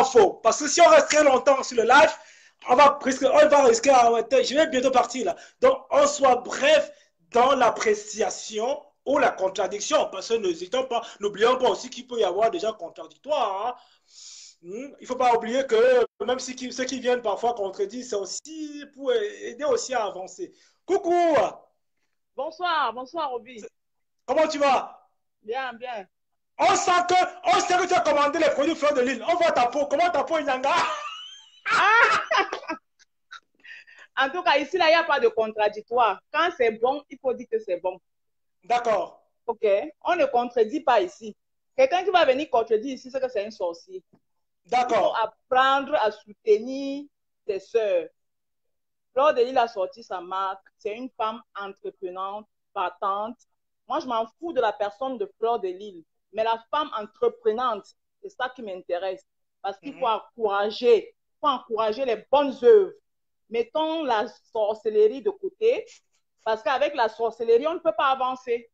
Mafo. Parce que si on reste très longtemps sur le live, on va risquer, je vais bientôt partir là. Donc, on soit bref dans l'appréciation ou la contradiction. Parce que n'oublions pas aussi qu'il peut y avoir déjà contradictoire. Hein. Il ne faut pas oublier que même si ceux qui viennent parfois contredire, c'est aussi pour aider aussi à avancer. Coucou! Bonsoir, bonsoir Obi. Comment tu vas? Bien, bien. On sait que tu as commandé les produits fleurs de l'île. On voit ta peau. Comment ta peau, Inyanga? Ah! En tout cas, ici, là, il n'y a pas de contradictoire. Quand c'est bon, il faut dire que c'est bon. D'accord. OK? On ne contredit pas ici. Quelqu'un qui va venir contredire ici, c'est que c'est un sorcier. Il faut apprendre à soutenir tes sœurs. Fleur de l'île a sorti sa marque. C'est une femme entreprenante, partante. Moi, je m'en fous de la personne de Fleur de l'île. Mais la femme entreprenante, c'est ça qui m'intéresse. Parce qu'il faut encourager les bonnes œuvres. Mettons la sorcellerie de côté. Parce qu'avec la sorcellerie, on ne peut pas avancer.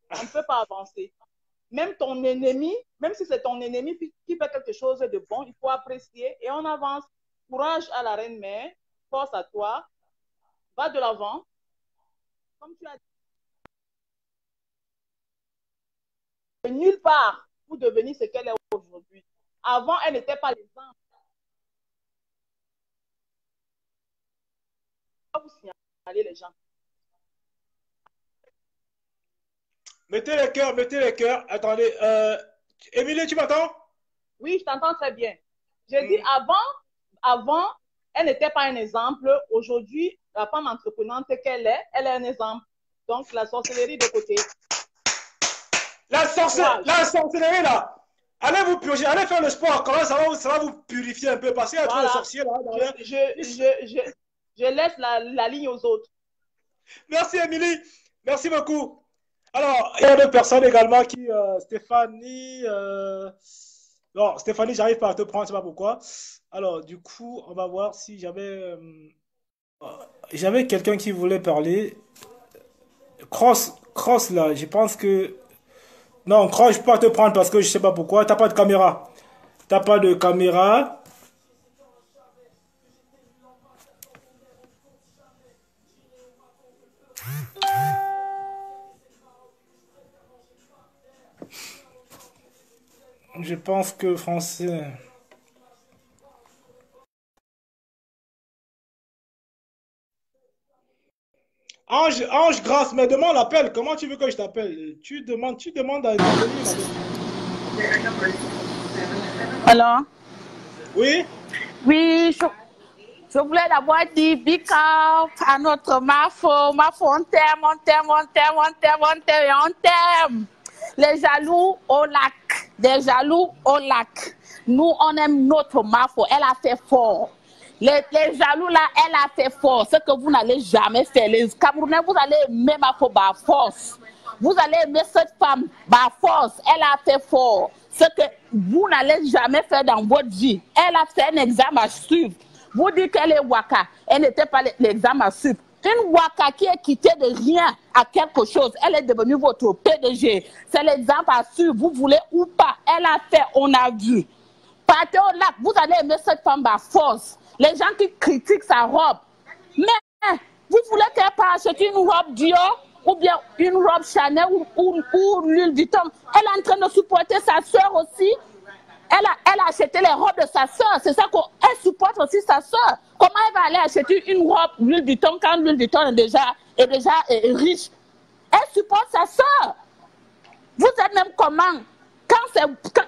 On ne peut pas avancer. Même ton ennemi, même si c'est ton ennemi qui fait quelque chose de bon, il faut apprécier et on avance. Courage à la reine mère. Force à toi. Va de l'avant. Comme tu as dit, nulle part pour devenir ce qu'elle est aujourd'hui. Avant, elle n'était pas l'exemple. Vous signaler les gens. Mettez les cœurs, mettez les cœurs. Attendez, Émilie, tu m'entends? Oui, je t'entends très bien. J'ai dit avant, elle n'était pas un exemple. Aujourd'hui, la femme entreprenante qu'elle est, elle est un exemple. Donc, la sorcellerie de côté. La sorcellerie, là. Allez vous purger, allez faire le sport. Comment ça va vous purifier un peu? Parce qu'il y a trop de sorciers là. Je laisse la ligne aux autres. Merci, Émilie. Merci beaucoup. Alors, il y a d'autres personnes également qui, Stéphanie, non, Stéphanie, j'arrive pas à te prendre, je sais pas pourquoi. Alors, du coup, on va voir si j'avais quelqu'un qui voulait parler. Cross là, je pense que non, Cross, je peux pas te prendre parce que je sais pas pourquoi. T'as pas de caméra. T'as pas de caméra. Je pense que français. Ange Grâce, mais demande l'appel. Comment tu veux que je t'appelle? Tu demandes à intervenir. Alors? Oui? Oui, je voulais d'abord dire big up à notre Mafo. Mafo, on t'aime, on t'aime, on t'aime, on t'aime, on t'aime, et on t'aime. Les jaloux au lac, des jaloux au lac. Nous, on aime notre Mafo. Elle a fait fort. Les jaloux là, elle a fait fort. Ce que vous n'allez jamais faire. Les Camerounais, vous allez aimer Mafo par force. Vous allez aimer cette femme par force. Elle a fait fort. Ce que vous n'allez jamais faire dans votre vie. Elle a fait un examen à suivre. Vous dites qu'elle est Waka. Elle n'était pas l'examen à suivre. Une Waka qui est quittée de rien à quelque chose. Elle est devenue votre PDG. C'est l'exemple à suivre. Vous voulez ou pas. Elle a fait, on a vu. Partez au lac. Vous allez aimer cette femme par force. Les gens qui critiquent sa robe. Mais vous voulez qu'elle parte acheter une robe Dior ou bien une robe Chanel ou l'huile du temps. Elle est en train de supporter sa soeur aussi. Elle a acheté les robes de sa soeur. C'est ça qu'elle supporte aussi sa soeur. Comment elle va aller acheter une robe l'huile du temps quand l'huile du temps est déjà riche? Elle supporte sa soeur. Vous êtes même comment? Quand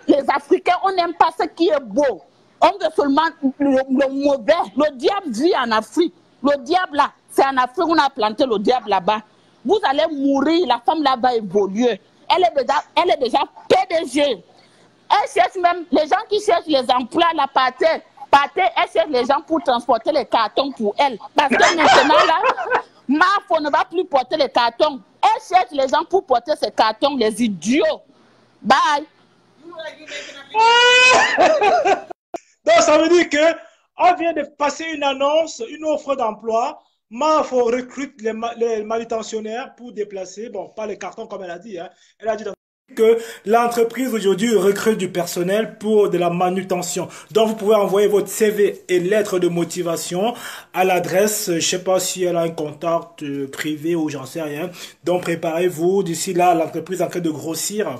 les Africains, on n'aime pas ce qui est beau. On veut seulement le mauvais. Le diable vit en Afrique. Le diable là, c'est en Afrique on a planté le diable là-bas. Vous allez mourir, la femme là va évoluer. Elle est déjà PDG. Elle cherche même, les gens qui cherchent les emplois, la pâté, elle cherche les gens pour transporter les cartons pour elle. Parce que maintenant là, Mafo ne va plus porter les cartons. Elle cherche les gens pour porter ces cartons, les idiots. Bye. Donc, ça veut dire que on vient de passer une annonce, une offre d'emploi. Mafo recrute les manutentionnaires pour déplacer, bon, pas les cartons comme elle a dit, hein. Elle a dit que l'entreprise aujourd'hui recrute du personnel pour de la manutention. Donc, vous pouvez envoyer votre CV et lettre de motivation à l'adresse, je sais pas si elle a un contact privé ou j'en sais rien. Donc, préparez-vous. D'ici là, l'entreprise est en train de grossir.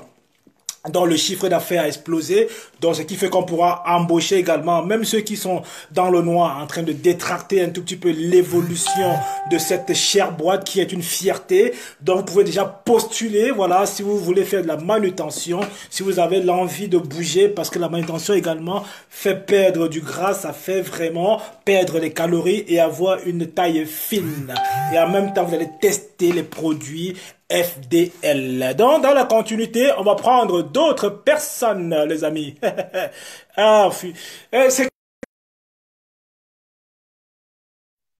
Donc le chiffre d'affaires a explosé, donc ce qui fait qu'on pourra embaucher également, même ceux qui sont dans le noir, en train de détracter un tout petit peu l'évolution de cette chère boîte qui est une fierté. Donc vous pouvez déjà postuler, voilà, si vous voulez faire de la manutention, si vous avez l'envie de bouger, parce que la manutention également fait perdre du gras, ça fait vraiment perdre les calories et avoir une taille fine. Et en même temps, vous allez tester les produits FDL. Donc, dans la continuité, on va prendre d'autres personnes, les amis. Ah, c'est...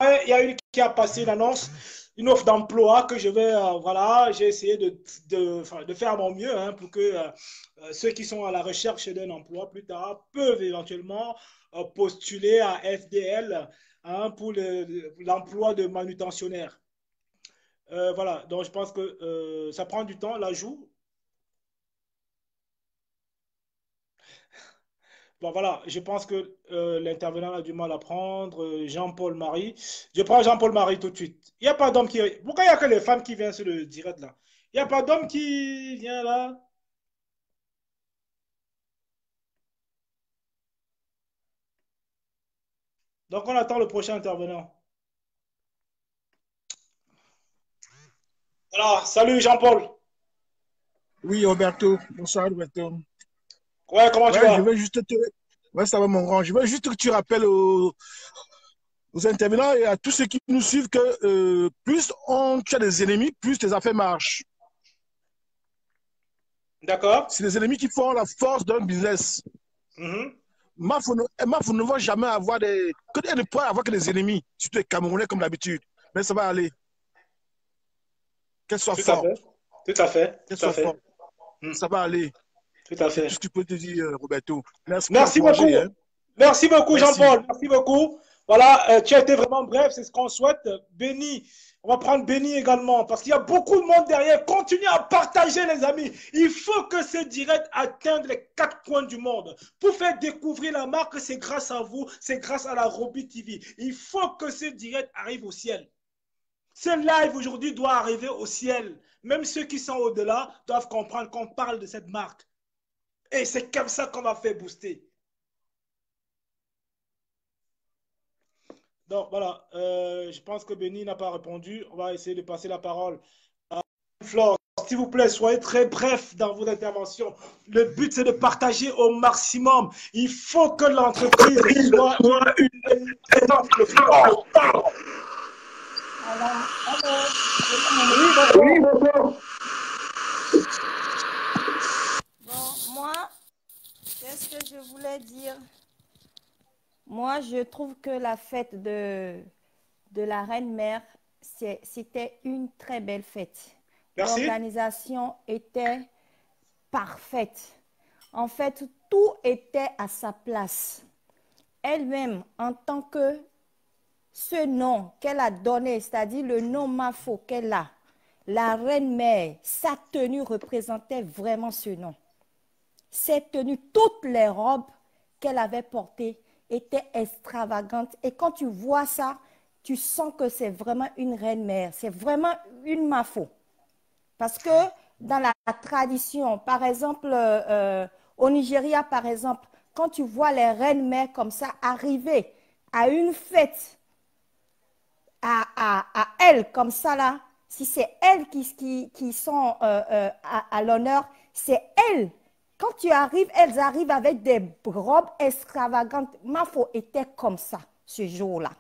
Il y a une qui a passé une annonce, une offre d'emploi que je vais, voilà, j'ai essayé de faire mon mieux hein, pour que ceux qui sont à la recherche d'un emploi plus tard peuvent éventuellement postuler à FDL hein, pour l'emploi de manutentionnaire. Voilà, donc je pense que ça prend du temps, l'ajout. Bon, voilà, je pense que l'intervenant a du mal à prendre. Jean-Paul Marie. Je prends Jean-Paul Marie tout de suite. Il n'y a pas d'homme qui... Pourquoi il n'y a que les femmes qui viennent sur le direct là? Il n'y a pas d'homme qui vient là? Donc on attend le prochain intervenant. Alors, salut Jean-Paul. Oui, Roberto. Bonsoir, Roberto. Ouais, comment tu vas? Je veux juste te... Ouais, ça va, mon grand. Je veux juste que tu rappelles aux intervenants et à tous ceux qui nous suivent que plus tu as des ennemis, plus tes affaires marchent. D'accord. C'est les ennemis qui font la force d'un business. Maf ne va jamais avoir des... Que ne peut avoir que des ennemis, surtout les Camerounais comme d'habitude. Mais ça va aller. Qu'elle soit forte. Tout à fait. Qu'elle soit forte. Ça va aller. Tout à fait. C'est tout ce que je peux te dire, Roberto. Merci beaucoup. Hein. Merci beaucoup, Jean-Paul. Merci beaucoup. Voilà, tu as été vraiment bref, c'est ce qu'on souhaite. Béni, on va prendre Béni également, parce qu'il y a beaucoup de monde derrière. Continuez à partager, les amis. Il faut que ce direct atteigne les 4 coins du monde. Pour faire découvrir la marque, c'est grâce à vous, c'est grâce à la Roby TV. Il faut que ce direct arrive au ciel. Ce live aujourd'hui doit arriver au ciel. Même ceux qui sont au-delà doivent comprendre qu'on parle de cette marque. Et c'est comme ça qu'on va faire booster. Donc voilà, je pense que Béni n'a pas répondu. On va essayer de passer la parole à Flore. S'il vous plaît, soyez très bref dans vos interventions. Le but, c'est de partager au maximum. Il faut que l'entreprise soit une exemple. Oui, bonjour. Bon, moi, qu'est-ce que je voulais dire? Moi, je trouve que la fête de la Reine-Mère, c'était une très belle fête. L'organisation était parfaite. En fait, tout était à sa place. Elle-même, en tant que ce nom qu'elle a donné, c'est-à-dire le nom Mafo qu'elle a, la Reine-Mère, sa tenue représentait vraiment ce nom. Cette tenue, toutes les robes qu'elle avait portées étaient extravagantes. Et quand tu vois ça, tu sens que c'est vraiment une reine-mère. C'est vraiment une Mafo. Parce que dans la tradition, par exemple, au Nigeria, par exemple, quand tu vois les reines-mères comme ça arriver à une fête, à elles comme ça là, si c'est elles qui sont à l'honneur, c'est elles. Quand tu arrives, elles arrivent avec des robes extravagantes. Mafo était comme ça ce jour-là.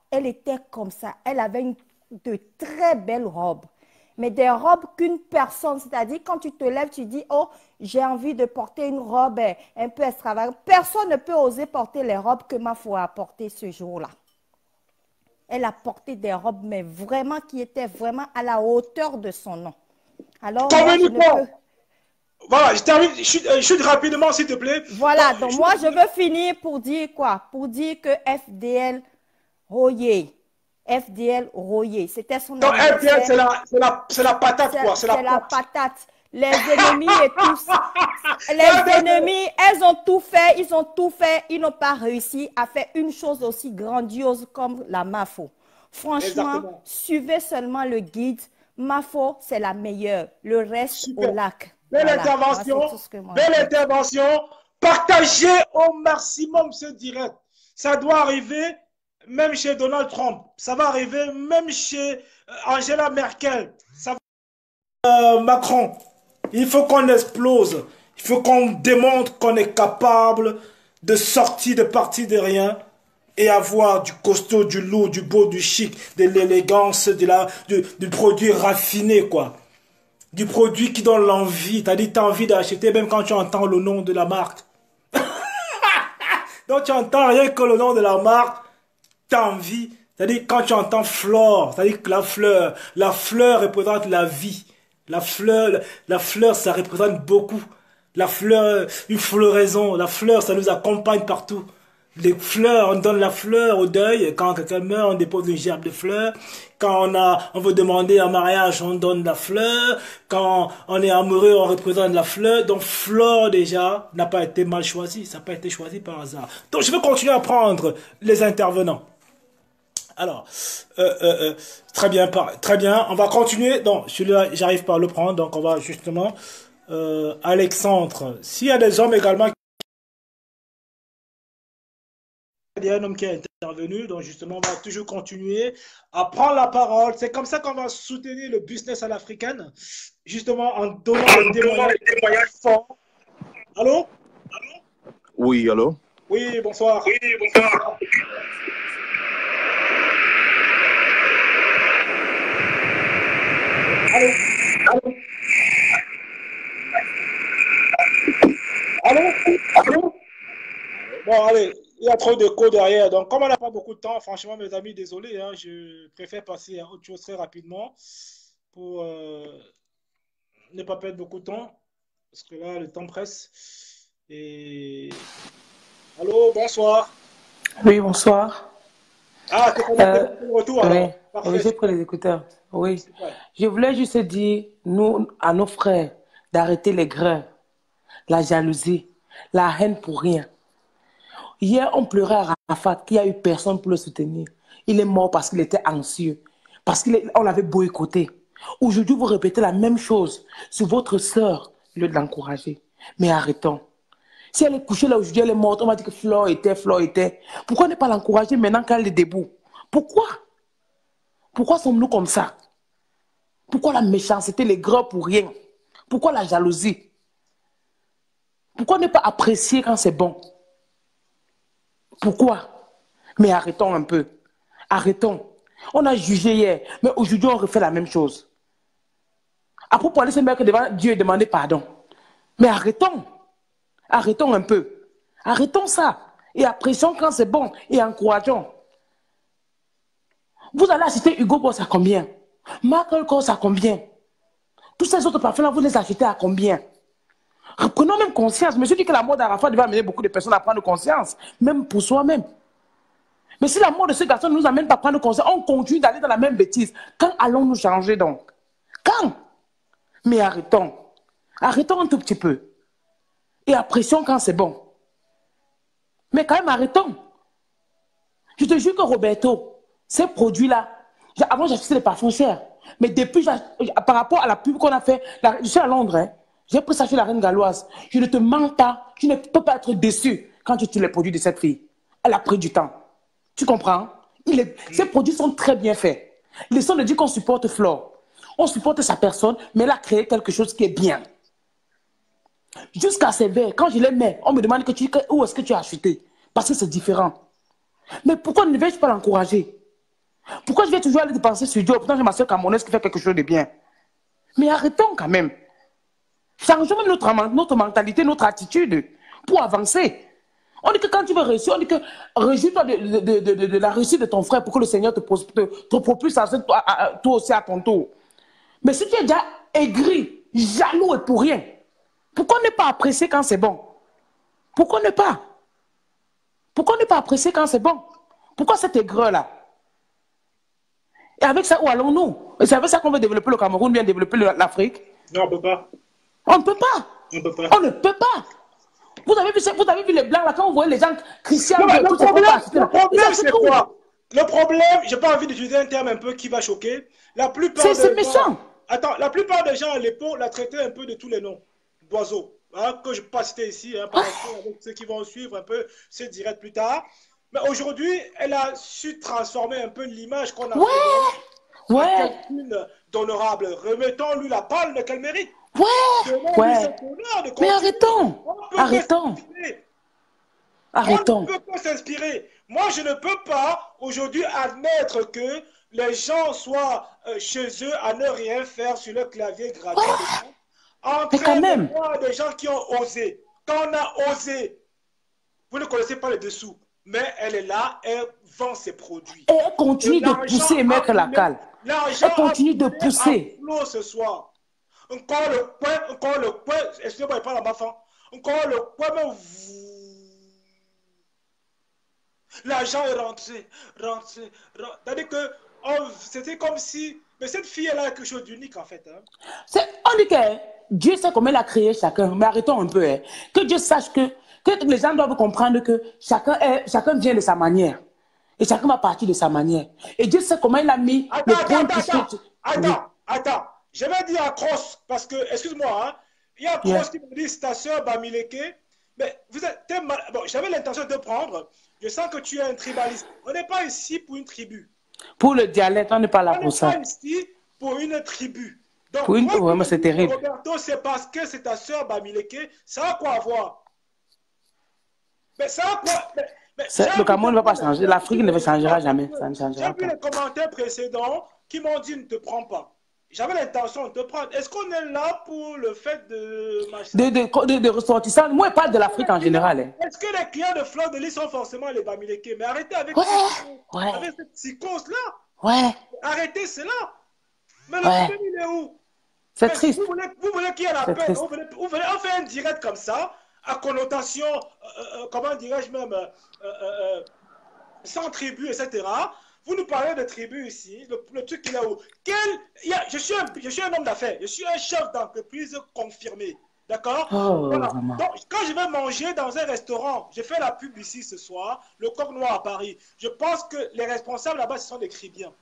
Elle était comme ça. Elle avait de très belles robes. Mais des robes qu'une personne, c'est-à-dire quand tu te lèves, tu dis, oh, j'ai envie de porter une robe un peu extravagante. Personne ne peut oser porter les robes que Mafo a portées ce jour-là. Elle a porté des robes, mais vraiment qui étaient vraiment à la hauteur de son nom. Alors, moi, je ne peux... Voilà, je termine, chute rapidement, s'il te plaît. Voilà, donc moi, je veux finir pour dire quoi? Pour dire que FDL Royer, FDL Royer, c'était son nom. Donc FDL, c'est la patate, quoi. C'est la patate. Les ennemis et tous. Les ennemis, elles ont tout fait, ils n'ont pas réussi à faire une chose aussi grandiose comme la MAFO. Franchement, exactement. Suivez seulement le guide. MAFO, c'est la meilleure. Le reste, super. Au lac. Belle intervention, belle intervention. Partagez au maximum ce direct. Ça doit arriver même chez Donald Trump. Ça va arriver même chez Angela Merkel. Ça va... Macron. Il faut qu'on explose. Il faut qu'on démontre qu'on est capable de sortir de partir de rien et avoir du costaud, du lourd, du beau, du chic, de l'élégance, du produit raffiné, quoi. Du produit qui donne l'envie. C'est-à-dire que tu as envie d'acheter même quand tu entends le nom de la marque. Donc tu entends rien que le nom de la marque, tu as envie. C'est-à-dire quand tu entends flore, c'est-à-dire que la fleur représente la vie. La fleur, ça représente beaucoup. La fleur, une floraison. La fleur, ça nous accompagne partout. Les fleurs, on donne la fleur au deuil. Quand quelqu'un meurt, on dépose une gerbe de fleurs. Quand on veut demander un mariage, on donne la fleur. Quand on est amoureux, on représente la fleur. Donc, fleur, déjà, n'a pas été mal choisi. Ça n'a pas été choisi par hasard. Donc, je vais continuer à prendre les intervenants. Alors, très bien, on va continuer. Donc, celui-là, j'arrive pas à le prendre. Donc, on va justement, Alexandre. S'il y a des hommes également, il y a un homme qui est intervenu, donc justement, on va toujours continuer à prendre la parole. C'est comme ça qu'on va soutenir le business à l'africaine, justement en donnant des témoignages forts. Allô? Oui, allô? Oui, bonsoir. Oui, bonsoir. Allô? Bon, allez, il y a trop d'écho derrière. Donc, comme on n'a pas beaucoup de temps, franchement, mes amis, désolé, hein, je préfère passer à autre chose très rapidement pour ne pas perdre beaucoup de temps. Parce que là, le temps presse. Et... Allô, bonsoir. Oui, bonsoir. Ah, c'est le retour alors. Oui, j'ai pris les écouteurs. Oui. Je voulais juste dire, nous, à nos frères, d'arrêter les grains, la jalousie, la haine pour rien. Hier, on pleurait à Rafat qu'il n'y a eu personne pour le soutenir. Il est mort parce qu'il était anxieux, parce qu'on l'avait boycotté. Aujourd'hui, vous répétez la même chose sur votre sœur, au lieu de l'encourager. Mais arrêtons. Si elle est couchée là aujourd'hui, elle est morte, on va dire que Flore était. Pourquoi ne pas l'encourager maintenant qu'elle est debout? Pourquoi? Pourquoi sommes-nous comme ça? Pourquoi la méchanceté, les gras pour rien? Pourquoi la jalousie? Pourquoi ne pas apprécier quand c'est bon? Pourquoi? Mais arrêtons un peu. Arrêtons. On a jugé hier, mais aujourd'hui on refait la même chose. Après pour aller se mettre devant Dieu et demander pardon. Mais arrêtons. Arrêtons un peu. Arrêtons ça. Et apprécions quand c'est bon et encourageons. Vous allez acheter Hugo Boss à combien? Michael Kors à combien? Tous ces autres parfums-là, vous les achetez à combien? Reprenons même conscience. Monsieur dit que la mort d'Arafat devait amener beaucoup de personnes à prendre conscience, même pour soi-même. Mais si la mort de ce garçon ne nous amène pas à prendre conscience, on continue d'aller dans la même bêtise. Quand allons-nous changer donc? Quand? Mais arrêtons. Arrêtons un tout petit peu. Et apprécions quand c'est bon. Mais quand même, arrêtons. Je te jure que Roberto, ces produits-là, avant j'achetais des parfums chers. Mais depuis, par rapport à la pub qu'on a fait, je suis à Londres, hein, j'ai pris ça chez la Reine Galloise. Je ne te mens pas, tu ne peux pas être déçu quand tu utilises les produits de cette fille. Elle a pris du temps. Tu comprends? Ces produits sont très bien faits. Laissons de dire qu'on supporte Flore. On supporte sa personne, mais elle a créé quelque chose qui est bien. Jusqu'à ces verres, quand je les mets, on me demande où est-ce que tu as acheté? Parce que c'est différent. Mais pourquoi ne vais-je pas l'encourager? Pourquoi je vais toujours aller dépenser sur Dieu? Pourtant, j'ai ma soeur camerounaise qui fait quelque chose de bien. Mais arrêtons quand même. Changeons même notre mentalité, notre attitude pour avancer. On dit que quand tu veux réussir, on dit que réjouis-toi de la réussite de ton frère pour que le Seigneur te propulse toi aussi à ton tour. Mais si tu es déjà aigri, jaloux et pour rien, pourquoi ne pas apprécier quand c'est bon? Pourquoi ne pas? Pourquoi ne pas apprécier quand c'est bon? Pourquoi cet aigreur-là? Et avec ça, où allons-nous? Et c'est avec ça qu'on veut développer le Cameroun, bien développer l'Afrique? Non, on ne peut pas. On ne peut pas. On peut pas. On ne peut pas. Vous avez vu les blancs là, quand vous voyez les gens chrétiens, le problème c'est quoi? Le problème, j'ai pas envie d'utiliser un terme un peu qui va choquer. La plupart c'est méchant. Attends, la plupart des gens à l'époque la traitaient un peu de tous les noms d'oiseaux, hein, que je ne peux pas citer ici, hein, par rapport avec ceux qui vont suivre un peu ce direct plus tard. Mais aujourd'hui, elle a su transformer un peu l'image qu'on a fait d'honorable. Remettons-lui la palme qu'elle mérite. Mais arrêtons. On ne peut pas s'inspirer. Moi, je ne peux pas aujourd'hui admettre que les gens soient chez eux à ne rien faire sur le clavier gratuit. En train de voir des gens qui ont osé. Quand on a osé, vous ne connaissez pas les dessous, mais elle est là, elle vend ses produits. Et elle continue de pousser, mettre la cale. Elle continue de pousser. Ce soir. Encore le coin, excusez-moi, il parle à ma femme. Encore le coin, mais l'argent est rentré. C'est-à-dire que c'était comme si... Mais cette fille, elle a quelque chose d'unique, en fait. Hein. On dit que Dieu sait comment il a créé chacun. Mais arrêtons un peu. Hein. Que Dieu sache que les gens doivent comprendre que chacun vient de sa manière. Et chacun va partir de sa manière. Et Dieu sait comment il a mis le point. Attends. Je vais dire à Cross, parce que, excuse-moi, hein, il y a Cross qui me dit, c'est ta soeur Bamileke. Mais vous êtes bon, j'avais l'intention de prendre. Je sens que tu es un tribaliste. On n'est pas ici pour une tribu. Pour le dialecte, on n'est pas là pour ça. On n'est pas ici pour une tribu. Donc, pour une... ouais, c'est terrible. Roberto, c'est parce que c'est ta soeur Bamileke. Ça a quoi à voir? Mais ça a quoi? Le Cameroun ne va pas changer. L'Afrique ne changera jamais. Ça ne changera pas. J'ai vu les commentaires précédents qui m'ont dit ne te prends pas. J'avais l'intention de te prendre. Est-ce qu'on est là pour le fait de ressortissants? Moi, je parle de l'Afrique en général. Hein. Est-ce que les clients de Fleur de Lys sont forcément les Bamileke? Mais arrêtez avec cette psychose-là. Ouais. Arrêtez cela. Mais le problème, il est où? C'est triste. Vous voulez qu'il y ait la paix? On fait un direct comme ça, à connotation, comment dirais-je même, sans tribu, etc. Vous nous parlez de tribu ici, le truc qu'il a où? Je suis un homme d'affaires, je suis un chef d'entreprise confirmé, d'accord? Voilà. Donc, quand je vais manger dans un restaurant, j'ai fait la pub ici ce soir, le Coq Noir à Paris, je pense que les responsables là-bas, ce sont des Cribiens.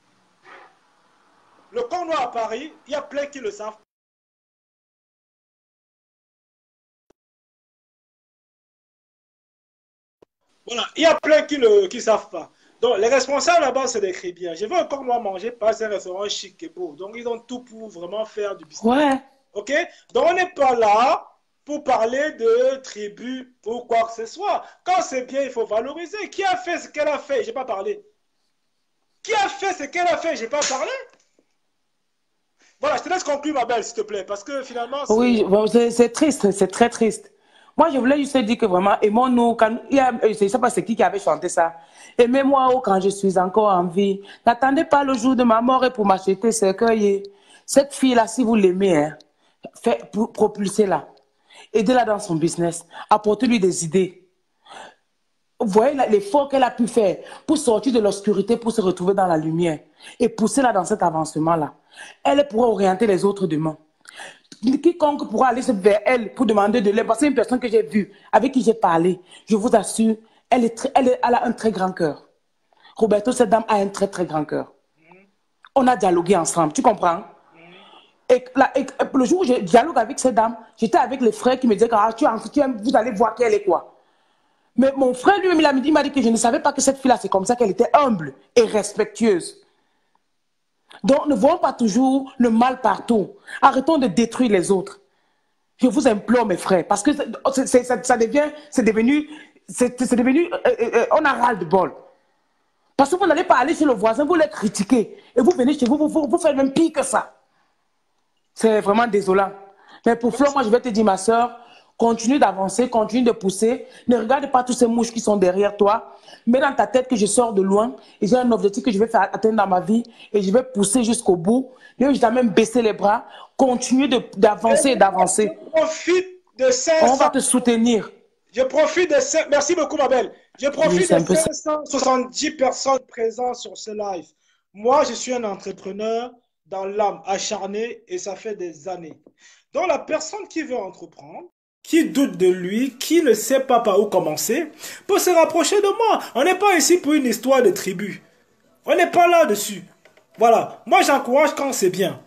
Le Coq Noir à Paris, il y a plein qui le savent. Voilà, il y a plein qui ne savent pas. Donc, les responsables là-bas, c'est des Cribiens. Je veux un Coq Noir manger par un restaurant chic et beau. Donc, ils ont tout pour vraiment faire du business. Ouais. OK? Donc, on n'est pas là pour parler de tribu ou quoi que ce soit. Quand c'est bien, il faut valoriser. Qui a fait ce qu'elle a fait? Je n'ai pas parlé. Qui a fait ce qu'elle a fait? Je n'ai pas parlé. Voilà, je te laisse conclure, ma belle, s'il te plaît. Parce que finalement... Oui, c'est triste. C'est très triste. Moi, je voulais juste dire que vraiment, aimons-nous. Je ne sais pas c'est qui avait chanté ça. Aimez-moi quand je suis encore en vie. N'attendez pas le jour de ma mort et pour m'acheter ce cueillir. Cette fille-là, si vous l'aimez, hein, propulsez-la. Aidez-la dans son business. Apportez-lui des idées. Vous voyez l'effort qu'elle a pu faire pour sortir de l'obscurité, pour se retrouver dans la lumière. Et pousser-la dans cet avancement-là. Elle pourra orienter les autres demain. Quiconque pourra aller vers elle pour demander de l'aide, parce que c'est une personne que j'ai vue, avec qui j'ai parlé, je vous assure, elle a un très grand cœur. Roberto, cette dame a un très très grand cœur. On a dialogué ensemble, tu comprends? Et le jour où je dialogue avec cette dame, j'étais avec les frères qui me disaient vous allez voir qu'elle est quoi. Mais mon frère lui-même, il m'a dit que je ne savais pas que cette fille-là, c'est comme ça qu'elle était humble et respectueuse. Donc, ne voyons pas toujours le mal partout. Arrêtons de détruire les autres. Je vous implore, mes frères, parce que c'est devenu, on a ras de bol. Parce que vous n'allez pas aller chez le voisin, vous les critiquez, et vous venez chez vous, vous faites même pire que ça. C'est vraiment désolant. Mais pour Flo, moi, je vais te dire, ma soeur, continue d'avancer, continue de pousser. Ne regarde pas tous ces mouches qui sont derrière toi. Mets dans ta tête que je sors de loin et j'ai un objectif que je vais faire atteindre dans ma vie et je vais pousser jusqu'au bout. Ne jamais même baisser les bras. Continue d'avancer et d'avancer. Je profite de 500... On va te soutenir. Je profite de... Merci beaucoup, ma belle. Je profite de 570 personnes présentes sur ce live. Moi, je suis un entrepreneur dans l'âme, acharné, et ça fait des années. Donc la personne qui veut entreprendre, qui doute de lui, qui ne sait pas par où commencer, peut se rapprocher de moi. On n'est pas ici pour une histoire de tribu. On n'est pas là-dessus. Voilà. Moi, j'encourage quand c'est bien.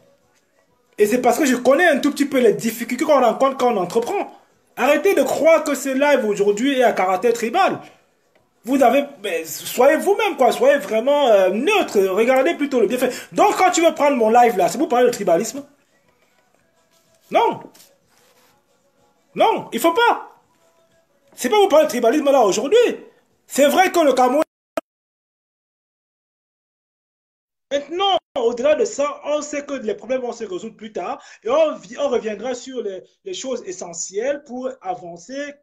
Et c'est parce que je connais un tout petit peu les difficultés qu'on rencontre quand on entreprend. Arrêtez de croire que ce live aujourd'hui est à caractère tribal. Vous avez, soyez vous-même, quoi. Soyez vraiment neutre. Regardez plutôt le bienfait. Donc, quand tu veux prendre mon live là, c'est pour parler de tribalisme? Non. Non, il faut pas. C'est pas pour parler de tribalisme là aujourd'hui. C'est vrai que le Cameroun... Maintenant, au-delà de ça, on sait que les problèmes vont se résoudre plus tard et on reviendra sur les choses essentielles pour avancer.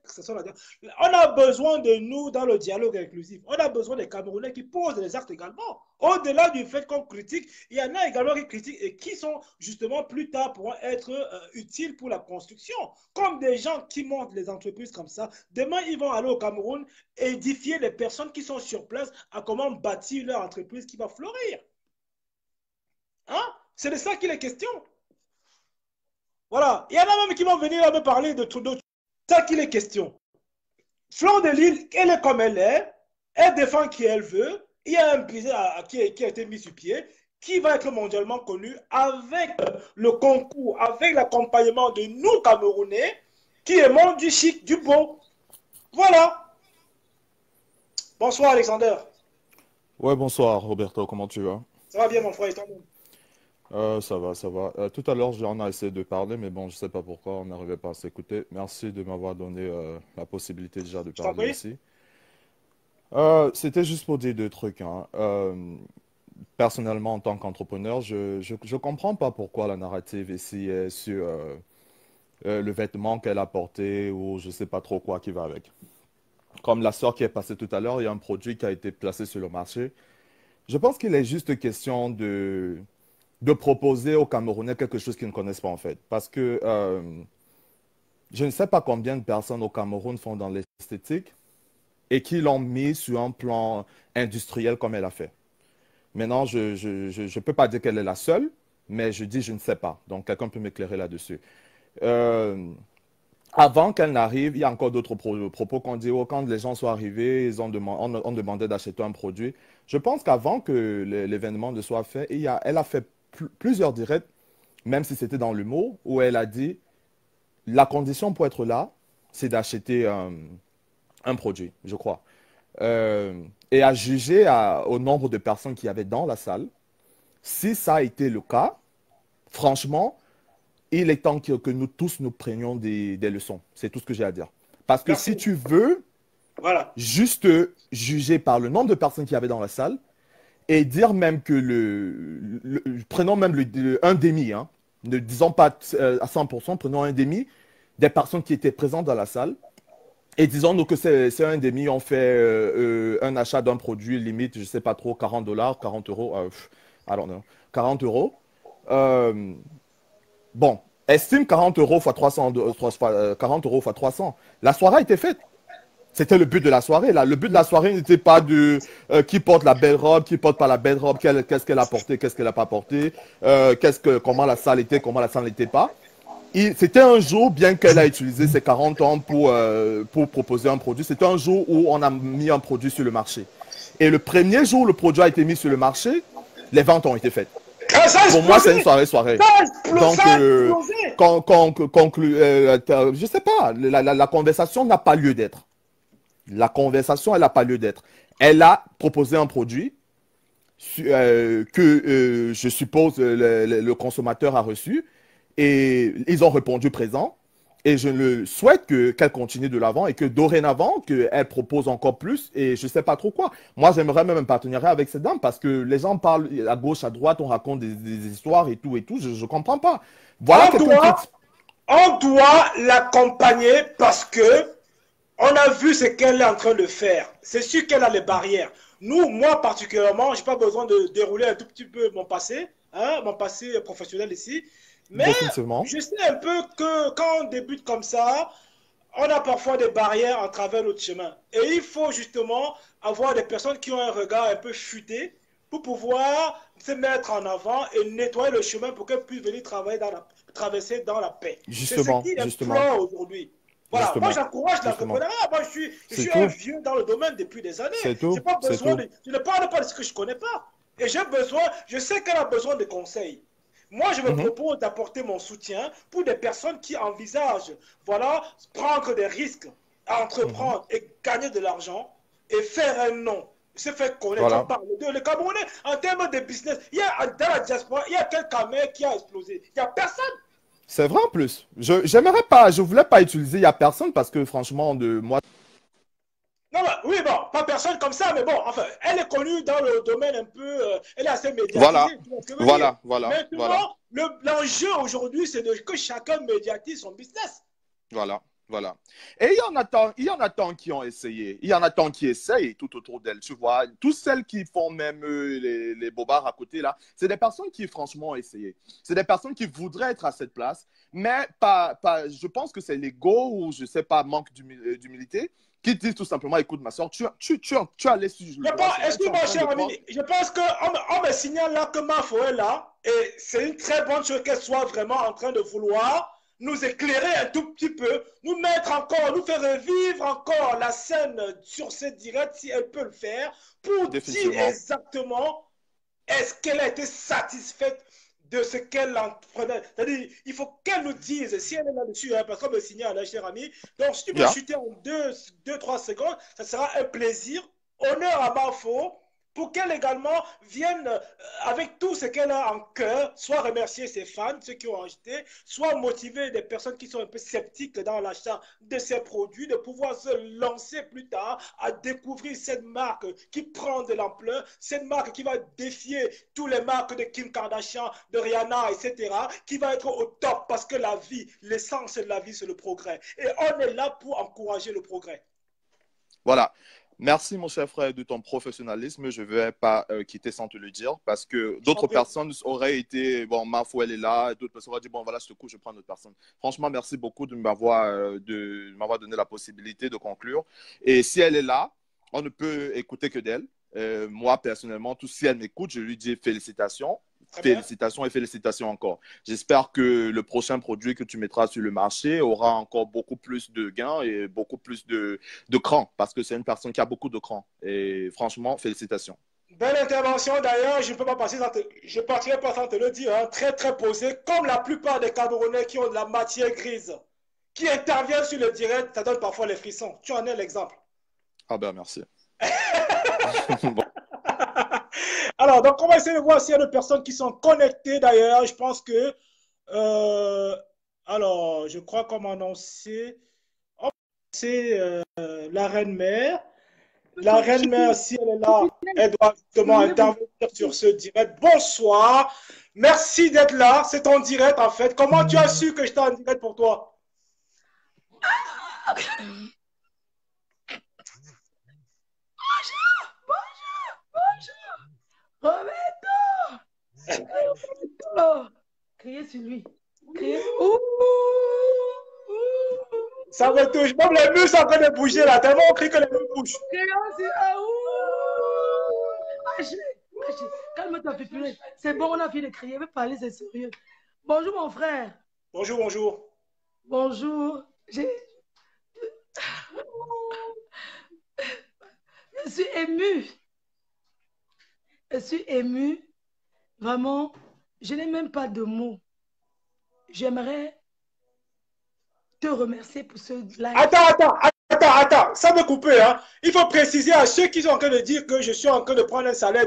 On a besoin de nous dans le dialogue inclusif. On a besoin des Camerounais qui posent les actes également. Au-delà du fait qu'on critique, il y en a également qui critiquent et qui sont justement plus tard pourront être utiles pour la construction. Comme des gens qui montent les entreprises comme ça. Demain, ils vont aller au Cameroun édifier les personnes qui sont sur place à comment bâtir leur entreprise qui va fleurir. Hein? C'est de ça qu'il est question. Voilà. Il y en a même qui vont venir me parler de tout d'autre. C'est ça qu'il est question. Fleur de Lille, elle est comme elle est. Elle défend qui elle veut. Il y a un business qui a été mis sur pied, qui va être mondialement connu avec le concours, avec l'accompagnement de nous, Camerounais, qui aimons du chic, du beau. Voilà. Bonsoir, Alexander. Ouais, bonsoir, Roberto. Comment tu vas? Ça va bien, mon frère, et toi-même? Ça va, ça va. Tout à l'heure, j'en ai essayé de parler, mais bon, je sais pas pourquoi on n'arrivait pas à s'écouter. Merci de m'avoir donné la possibilité déjà de parler ici. C'était juste pour dire deux trucs. Hein. Personnellement, en tant qu'entrepreneur, je comprends pas pourquoi la narrative ici est sur le vêtement qu'elle a porté ou je sais pas trop quoi qui va avec. Comme la sœur qui est passée tout à l'heure, il y a un produit qui a été placé sur le marché. Je pense qu'il est juste question de proposer aux Camerounais quelque chose qu'ils ne connaissent pas en fait. Parce que je ne sais pas combien de personnes au Cameroun font dans l'esthétique et qui l'ont mis sur un plan industriel comme elle a fait. Maintenant, je ne peux pas dire qu'elle est la seule, mais je dis je ne sais pas. Donc, quelqu'un peut m'éclairer là-dessus. Avant qu'elle n'arrive, il y a encore d'autres propos qu'on dit. Oh, quand les gens sont arrivés, on demandait d'acheter un produit. Je pense qu'avant que l'événement ne soit fait, elle a fait plusieurs directs, même si c'était dans l'humour, où elle a dit la condition pour être là, c'est d'acheter un produit, je crois. Et à juger au nombre de personnes qu'il y avait dans la salle, si ça a été le cas, franchement, il est temps que nous tous nous prenions des leçons. C'est tout ce que j'ai à dire. Parce que si tu veux juste juger par le nombre de personnes qu'il y avait dans la salle, et dire même que prenons même un demi, hein, ne disons pas à 100%, prenons un demi des personnes qui étaient présentes dans la salle, et disons-nous que c'est un demi, on fait un achat d'un produit limite, je ne sais pas trop, $40, 40 euros, alors non, 40 euros. Bon, estime 40 euros fois 300, 40 euros fois 300. La soirée a été faite. C'était le but de la soirée. Là. Le but de la soirée n'était pas de qui porte la belle robe, qui porte pas la belle robe, qu'est-ce qu'elle a porté, qu'est-ce qu'elle n'a pas porté, comment la salle était, comment la salle n'était pas. C'était un jour, bien qu'elle a utilisé ses 40 ans pour proposer un produit, c'était un jour où on a mis un produit sur le marché. Et le premier jour où le produit a été mis sur le marché, les ventes ont été faites. Pour moi, c'est une soirée. Donc, je sais pas, la conversation n'a pas lieu d'être. La conversation, elle n'a pas lieu d'être. Elle a proposé un produit que je suppose le consommateur a reçu et ils ont répondu présent. Et je souhaite qu'elle continue de l'avant et que dorénavant, qu'elle propose encore plus et je ne sais pas trop quoi. Moi, j'aimerais même un partenariat avec cette dame parce que les gens parlent à gauche, à droite, on raconte des histoires et tout, je ne comprends pas. Voilà on doit l'accompagner parce que on a vu ce qu'elle est en train de faire. C'est sûr qu'elle a les barrières. Moi particulièrement, je n'ai pas besoin de dérouler un tout petit peu mon passé professionnel ici. Mais je sais un peu que quand on débute comme ça, on a parfois des barrières à travers notre chemin. Et il faut justement avoir des personnes qui ont un regard un peu futé pour pouvoir se mettre en avant et nettoyer le chemin pour qu'elle puisse venir traverser dans la paix. Justement, c'est ce qui est aujourd'hui. Voilà, moi j'encourage l'entrepreneuriat. Moi je suis un vieux dans le domaine depuis des années. Je n'ai pas besoin je ne parle pas de ce que je ne connais pas. Et je sais qu'elle a besoin de conseils. Moi, je me propose d'apporter mon soutien pour des personnes qui envisagent, voilà, prendre des risques, entreprendre et gagner de l'argent et faire un nom, se faire connaître. Voilà. On parle de le Camerounais en termes de business. Dans la diaspora, il y a quelqu'un qui a explosé. Il n'y a personne. C'est vrai en plus. Je voulais pas utiliser il n'y a personne parce que franchement, moi. Non, bah, oui, bon, pas personne comme ça, mais bon, enfin, elle est connue dans le domaine un peu, elle est assez médiatisée. Voilà. Maintenant, l'enjeu aujourd'hui, c'est que chacun médiatise son business. Voilà. Et il y en a tant qui ont essayé. Il y en a tant qui essayent tout autour d'elle, tu vois. Toutes celles qui font même les bobards à côté, là, c'est des personnes qui, franchement, ont essayé. C'est des personnes qui voudraient être à cette place, mais je pense que c'est l'ego ou, je sais pas, manque d'humilité qui disent tout simplement, écoute, ma soeur, tu as laissé... Excuse-moi, cher ami, je pense qu'on me signale là que Mafo est là, et c'est une très bonne chose qu'elle soit vraiment en train de vouloir nous éclairer un tout petit peu, nous faire revivre encore la scène sur ce direct, si elle peut le faire, pour dire exactement est-ce qu'elle a été satisfaite de ce qu'elle entreprenait. C'est-à-dire, il faut qu'elle nous dise si elle est là-dessus, hein, parce qu'on me signale, cher ami. Donc, si tu peux chuter en 2-3 secondes, ça sera un plaisir. Honneur à Mafo, pour qu'elle également vienne avec tout ce qu'elle a en cœur, soit remercier ses fans, ceux qui ont acheté, soit motiver des personnes qui sont un peu sceptiques dans l'achat de ces produits, de pouvoir se lancer plus tard à découvrir cette marque qui prend de l'ampleur, cette marque qui va défier toutes les marques de Kim Kardashian, de Rihanna, etc., qui va être au top parce que la vie, l'essence de la vie, c'est le progrès. Et on est là pour encourager le progrès. Voilà. Merci, mon cher frère, de ton professionnalisme. Je ne vais pas quitter sans te le dire parce que d'autres personnes auraient été, bon, Mafo, elle est là, d'autres personnes auraient dit, bon, voilà, ce coup, je prends une autre personne. Franchement, merci beaucoup de m'avoir donné la possibilité de conclure. Et si elle est là, on ne peut écouter que d'elle. Moi, personnellement, si elle m'écoute, je lui dis félicitations. Félicitations et félicitations encore. J'espère que le prochain produit que tu mettras sur le marché aura encore beaucoup plus de gains et beaucoup plus de cran parce que c'est une personne qui a beaucoup de cran. Et franchement, félicitations. Belle intervention d'ailleurs, je ne peux pas passer je partirai pas sans te le dire, hein, très très posé, comme la plupart des Camerounais qui ont de la matière grise, qui interviennent sur le direct, ça donne parfois les frissons. Tu en es l'exemple. Ah ben merci. Bon. Alors, donc, on va essayer de voir s'il y a des personnes qui sont connectées d'ailleurs. Je pense que, alors, je crois qu'on m'a annoncé, la reine-mère. La reine-mère, si elle est là, elle doit justement intervenir sur ce direct. Bonsoir. Merci d'être là. C'est ton direct, en fait. Comment tu as su que j'étais en direct pour toi? Roberto! Criez sur lui. Criez. Ça me touche. Même les murs sont en train de bouger là. Tellement on crie que les murs bougent. Calme-toi, Pépé. C'est bon, on a fini de crier. Mais parler, c'est sérieux. Bonjour, mon frère. Bonjour, bonjour. Bonjour. Je suis émue. Je suis émue. Vraiment, je n'ai même pas de mots. J'aimerais te remercier pour ce live. Attends. Ça me coupe, hein. Il faut préciser à ceux qui sont en train de dire que je suis en train de prendre un salaire